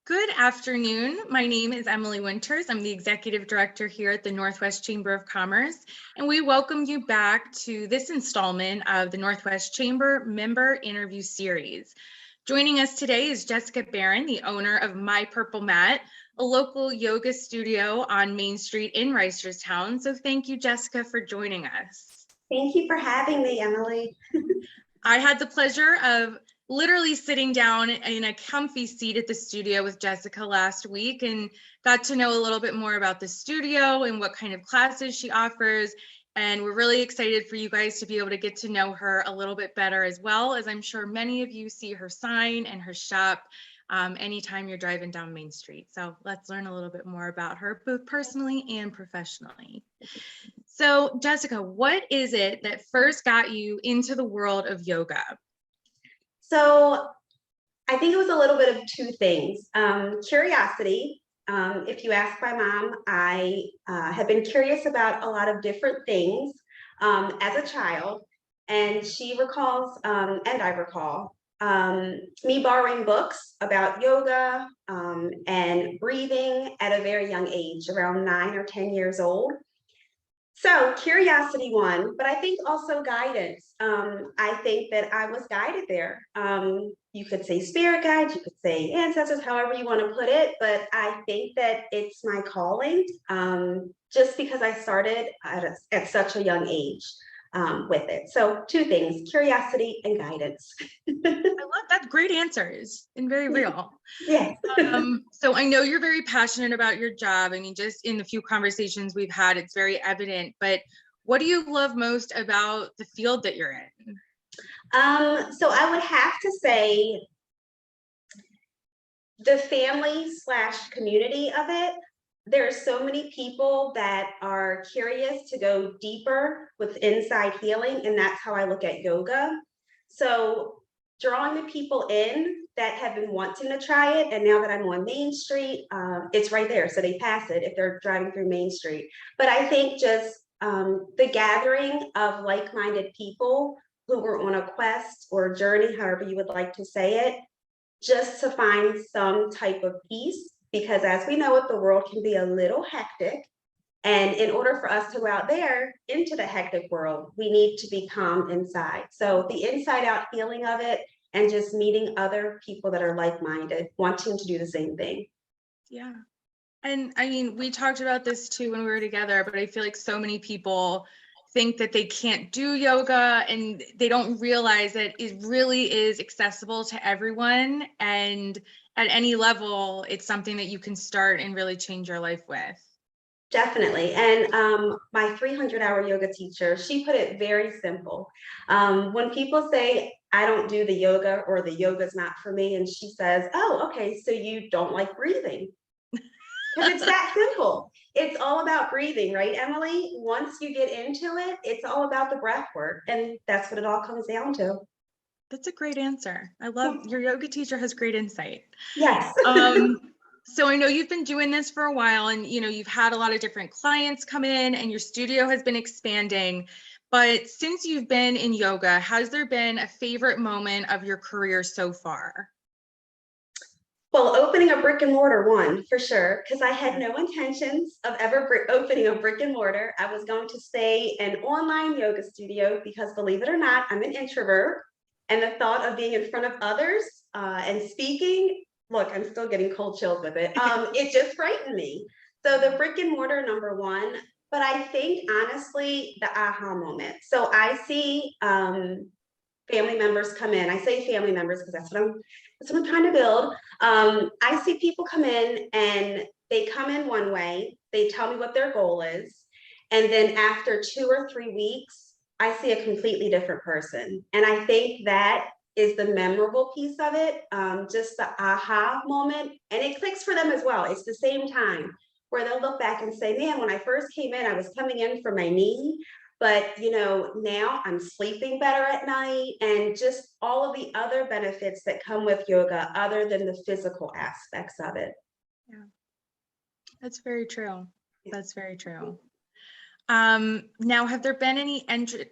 Good afternoon. My name is Emily Winters. I'm the Executive Director here at the Northwest Chamber of Commerce, and we welcome you back to this installment of the Northwest Chamber Member Interview Series. Joining us today is Jessica Barron, the owner of My Purple Mat, a local yoga studio on Main Street in Reisterstown. So thank you, Jessica, for joining us. Thank you for having me, Emily. I had the pleasure of literally sitting down in a comfy seat at the studio with Jessica last week and got to know a little bit more about the studio and what kind of classes she offers. And we're really excited for you guys to be able to get to know her a little bit better, as well as I'm sure many of you see her sign and her shop anytime you're driving down Main Street. So let's learn a little bit more about her, both personally and professionally. So Jessica, what is it that first got you into the world of yoga? So I think it was a little bit of two things. Curiosity. If you ask my mom, I have been curious about a lot of different things as a child. And she recalls, and I recall, me borrowing books about yoga and breathing at a very young age, around 9 or 10 years old. So curiosity won, but I think also guidance. I think that I was guided there. You could say spirit guides, you could say ancestors, however you want to put it, but I think that it's my calling just because I started at such a young age with it. So two things, curiosity and guidance. I love that. Great answers and very real. Yes. So I know you're very passionate about your job. I mean, just in the few conversations we've had, it's very evident, but what do you love most about the field that you're in? So I would have to say the family/community of it. There are so many people that are curious to go deeper with inside healing, and that's how I look at yoga. So drawing the people in that have been wanting to try it, and now that I'm on Main Street, it's right there, so they pass it if they're driving through Main Street. But I think just the gathering of like-minded people who were on a quest or a journey, however you would like to say it, just to find some type of peace. Because as we know it, the world can be a little hectic. And in order for us to go out there into the hectic world, we need to be calm inside. So the inside out feeling of it and just meeting other people that are like-minded, wanting to do the same thing. Yeah. And I mean, we talked about this too when we were together, but I feel like so many people think that they can't do yoga and they don't realize that it really is accessible to everyone. And at any level, it's something that you can start and really change your life with. Definitely. And my 300-hour yoga teacher, she put it very simple. When people say, I don't do the yoga or the yoga's not for me, and she says, oh, okay, so you don't like breathing. Because it's that simple. It's all about breathing, right, Emily? Once you get into it, it's all about the breath work. And that's what it all comes down to. That's a great answer. I love your yoga teacher has great insight. Yes. So I know you've been doing this for a while and you've had a lot of different clients come in and your studio has been expanding. But since you've been in yoga, has there been a favorite moment of your career so far? Well, opening a brick and mortar one for sure, because I had no intentions of ever opening a brick and mortar. I was going to stay an online yoga studio because, believe it or not, I'm an introvert. And the thought of being in front of others and speaking, look, I'm still getting cold chills with it. It just frightened me. So the brick and mortar, number one, but I think honestly, the aha moment. So I see family members come in. I say family members because that's what I'm trying to build. I see people come in and they come in one way, they tell me what their goal is. And then after 2 or 3 weeks, I see a completely different person. And I think that is the memorable piece of it, just the aha moment. And it clicks for them as well. It's the same time where they'll look back and say, man, when I first came in, I was coming in for my knee, but now I'm sleeping better at night, and just all of the other benefits that come with yoga other than the physical aspects of it. Yeah, that's very true. That's very true. Now, have there been any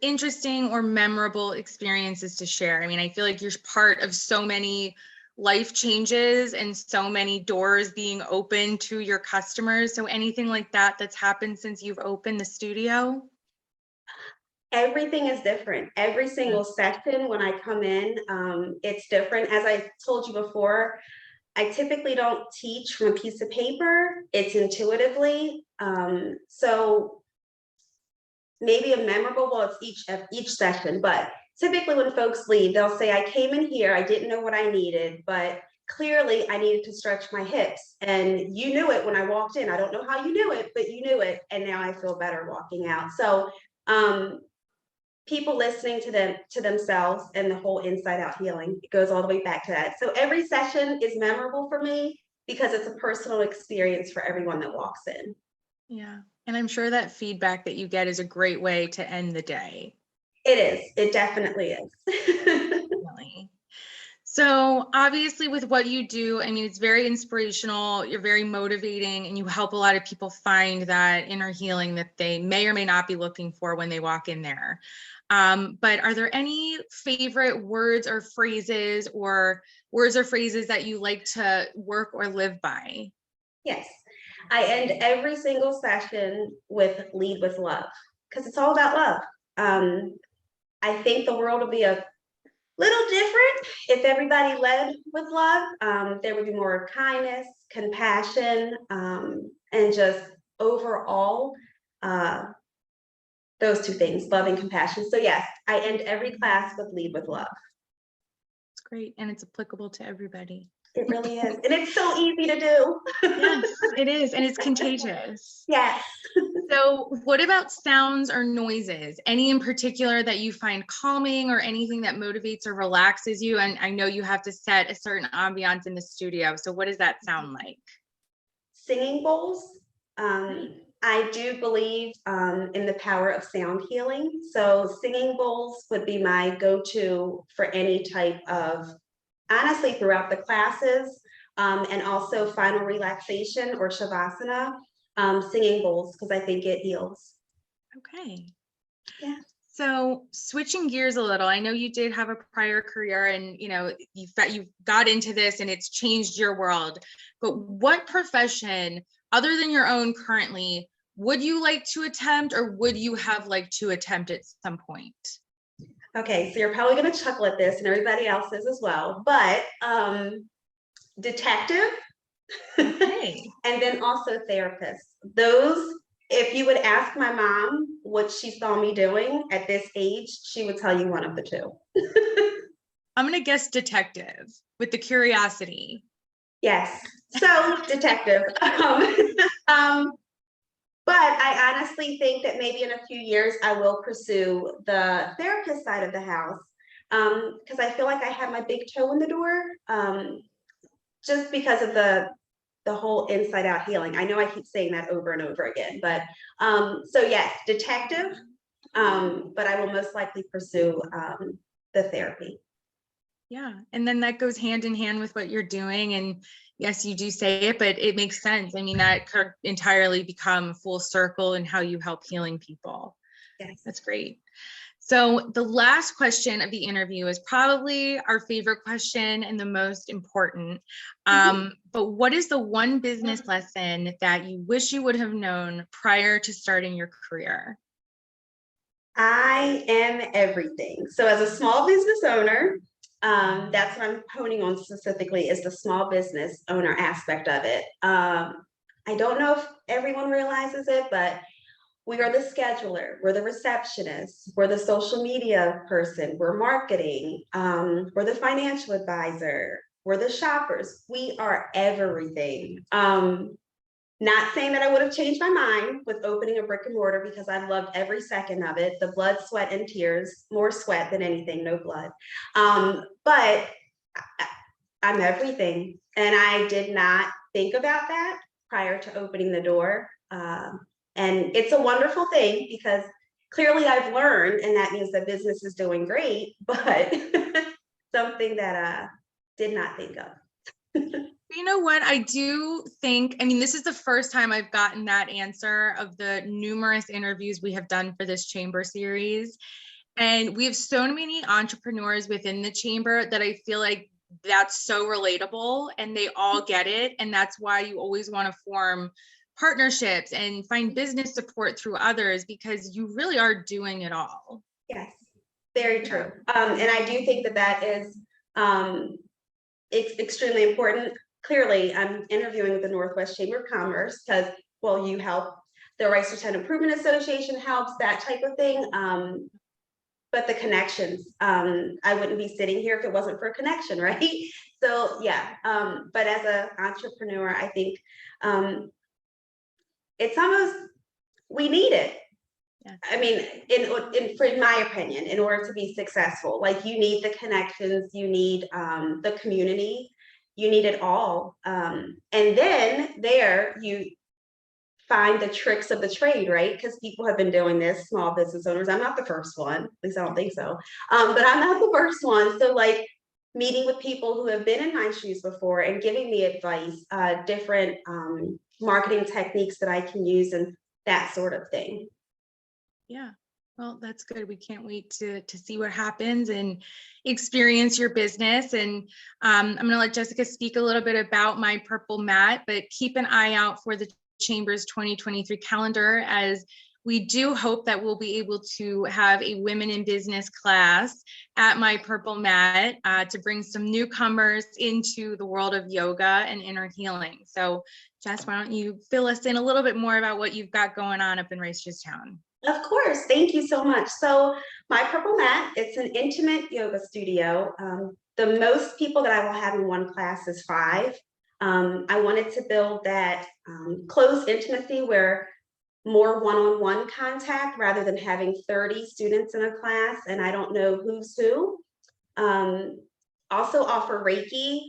interesting or memorable experiences to share? I mean, I feel like you're part of so many life changes and so many doors being open to your customers. So anything like that that's happened since you've opened the studio? Everything is different. Every single session when I come in, it's different. As I told you before, I typically don't teach from a piece of paper. It's intuitively. So maybe a memorable, well, it's each session, but typically when folks leave, they'll say, I came in here, I didn't know what I needed, but clearly I needed to stretch my hips. And you knew it when I walked in. I don't know how you knew it, but you knew it. And now I feel better walking out. So people listening to themselves and the whole inside out healing, it goes all the way back to that. So every session is memorable for me because it's a personal experience for everyone that walks in. Yeah. And I'm sure that feedback that you get is a great way to end the day. It is. It definitely is. Definitely. So obviously with what you do, I mean, it's very inspirational, you're very motivating, and you help a lot of people find that inner healing that they may or may not be looking for when they walk in there. But are there any favorite words or phrases that you like to work or live by? Yes. I end every single session with lead with love because it's all about love. I think the world will be a little different if everybody led with love. There would be more kindness, compassion, and just overall those two things, love and compassion. So yes, I end every class with lead with love. It's great, and it's applicable to everybody. It really is. And it's so easy to do. Yes, it is, and it's contagious. Yes. So what about sounds or noises? Any in particular that you find calming or anything that motivates or relaxes you? And I know you have to set a certain ambiance in the studio. So what does that sound like? Singing bowls. I do believe in the power of sound healing. So singing bowls would be my go-to for any type of, honestly, throughout the classes, and also final relaxation or shavasana, singing bowls, because I think it heals. Okay. Yeah. So switching gears a little, I know you did have a prior career and you got into this and it's changed your world, but what profession other than your own currently would you like to attempt or would you have liked to attempt at some point? Okay, so you're probably going to chuckle at this and everybody else is as well, but detective. Okay. And then also therapist. Those, if you would ask my mom what she saw me doing at this age, she would tell you one of the two. I'm going to guess detective with the curiosity. Yes, so detective. But I honestly think that maybe in a few years, I will pursue the therapist side of the house because I feel like I have my big toe in the door just because of the whole inside out healing. I know I keep saying that over and over again, but so yes, detective, but I will most likely pursue the therapy. Yeah, and then that goes hand in hand with what you're doing. And yes, you do say it, but it makes sense. I mean, that could entirely become full circle in how you help healing people. Yes. That's great. So the last question of the interview is probably our favorite question and the most important. But what is the one business lesson that you wish you would have known prior to starting your career? I am everything. So as a small business owner, that's what I'm honing on specifically is the small business owner aspect of it. I don't know if everyone realizes it, but we are the scheduler, we're the receptionist, we're the social media person, we're marketing, we're the financial advisor, we're the shoppers. We are everything. Not saying that I would have changed my mind with opening a brick and mortar because I loved every second of it. The blood, sweat, and tears, more sweat than anything, no blood. But I'm everything. And I did not think about that prior to opening the door. And it's a wonderful thing because clearly I've learned, and that means the business is doing great, but something that I did not think of. You know what? I do think, I mean, this is the first time I've gotten that answer of the numerous interviews we have done for this chamber series. And we have so many entrepreneurs within the chamber that I feel like that's so relatable and they all get it. And that's why you always want to form partnerships and find business support through others, because you really are doing it all. Yes, very true. And I do think that that is it's extremely important. Clearly, I'm interviewing with the Northwest Chamber of Commerce because, well, you help. The Reisterstown Improvement Association helps, that type of thing. But the connections, I wouldn't be sitting here if it wasn't for a connection, right? So yeah, but as an entrepreneur, I think it's almost, we need it. Yeah. I mean, in my opinion, in order to be successful, like you need the connections, you need the community, you need it all. And then there you find the tricks of the trade, right? Because people have been doing this, small business owners. I'm not the first one, at least I don't think so. But I'm not the first one. So like meeting with people who have been in my shoes before and giving me advice, different marketing techniques that I can use and that sort of thing. Yeah, well, that's good. We can't wait to see what happens and experience your business. And I'm going to let Jessica speak a little bit about My Purple Mat, but keep an eye out for the Chamber's 2023 calendar, as we do hope that we'll be able to have a women in business class at My Purple Mat to bring some newcomers into the world of yoga and inner healing. So Jess, why don't you fill us in a little bit more about what you've got going on up in Reisterstown? Of course, thank you so much. So My Purple Mat, it's an intimate yoga studio. The most people that I will have in one class is 5. I wanted to build that close intimacy where more one-on-one contact rather than having 30 students in a class and I don't know who's who. Also offer Reiki,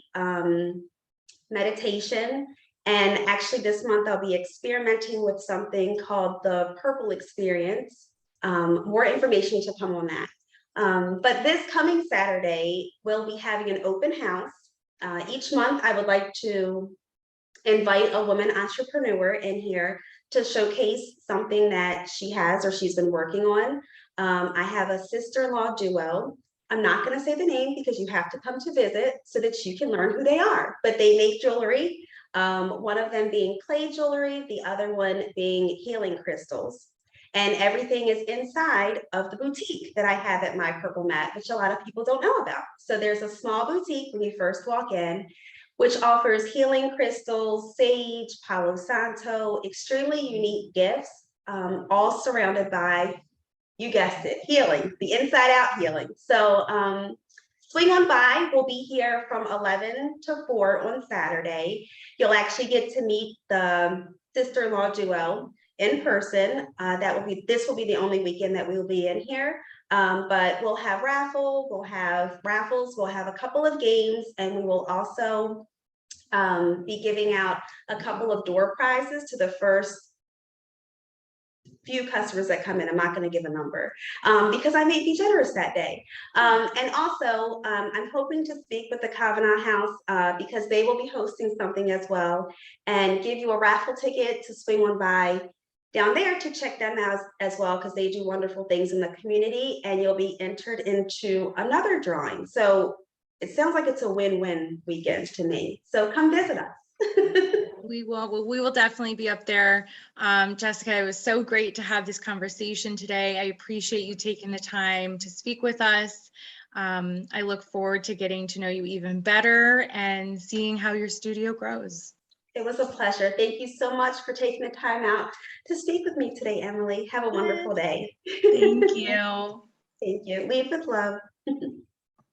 meditation, and actually this month I'll be experimenting with something called the Purple Experience. More information to come on that. But this coming Saturday, we'll be having an open house. Each month I would like to invite a woman entrepreneur in here to showcase something that she has or she's been working on. I have a sister-in-law duo. I'm not going to say the name because you have to come to visit so that you can learn who they are, but they make jewelry. One of them being clay jewelry, the other one being healing crystals. And everything is inside of the boutique that I have at My Purple Mat, which a lot of people don't know about. So there's a small boutique when you first walk in, which offers healing crystals, sage, Palo Santo, extremely unique gifts, all surrounded by, you guessed it, healing, the inside out healing. So swing on by. We'll be here from 11 to 4 on Saturday. You'll actually get to meet the sister-in-law duo in person. This will be the only weekend that we will be in here. But we'll have raffles, we'll have a couple of games, and we will also be giving out a couple of door prizes to the first few customers that come in. I'm not going to give a number because I may be generous that day. And also, I'm hoping to speak with the Kavanaugh House because they will be hosting something as well and give you a raffle ticket to swing on by down there to check them out as well, because they do wonderful things in the community, and you'll be entered into another drawing. So it sounds like it's a win-win weekend to me. So come visit us. We will definitely be up there. Jessica, it was so great to have this conversation today. I appreciate you taking the time to speak with us. I look forward to getting to know you even better and seeing how your studio grows. It was a pleasure. Thank you so much for taking the time out to speak with me today, Emily. Have a wonderful day. Thank you. Thank you. Lead with love.